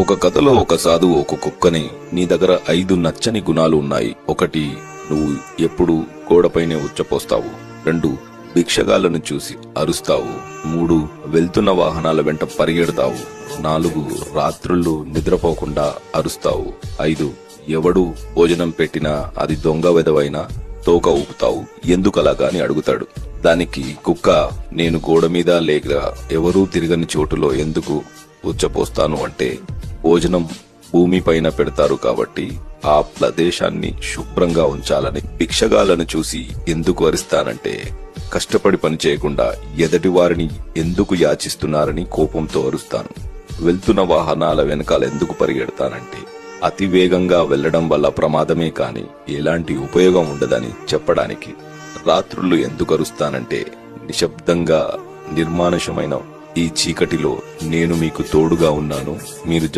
ఒక కథలో ఒక సాధువు ఒక కుక్కని, నీ దగ్గర 5 నచ్చని గుణాలు ఉన్నాయి. 1, నువ్వు ఎప్పుడు గోడపైనే ఉచ్చపోస్తావు. 2, భిక్షగాళ్లను చూసి అరుస్తావు. 3, వెళ్తున్న వాహనాల వెంట పరిగెడతావు. 4, రాత్రుళ్ళు నిద్రపోకుండా అరుస్తావు. 5, ఎవడు భోజనం పెట్టినా అది దొంగ వెదవైనా తోక ఊపుతావు. ఎందుకలాగా అని అడుగుతాడు. దానికి కుక్క, నేను గోడ మీద లేక ఎవరూ తిరగని చోటులో ఎందుకు ఉచ్చపోస్తాను అంటే, భోజనం భూమి పైన పెడతారు కాబట్టి ఆ ప్రదేశాన్ని శుభ్రంగా ఉంచాలని. భిక్షగాళ్లను చూసి ఎందుకు అరుస్తానంటే, కష్టపడి పని చేయకుండా ఎదటి వారిని ఎందుకు యాచిస్తున్నారని కోపంతో అరుస్తాను. వెళ్తున్న వాహనాల వెనకాల ఎందుకు పరిగెడతానంటే, అతి వేగంగా వెళ్లడం వల్ల ప్రమాదమే కాని ఎలాంటి ఉపయోగం ఉండదని చెప్పడానికి. రాత్రుళ్ళు ఎందుకు అరుస్తానంటే, నిశ్శబ్దంగా నిర్మానుషమైన ఈ చీకటిలో నేను మీకు తోడుగా ఉన్నాను, మీరు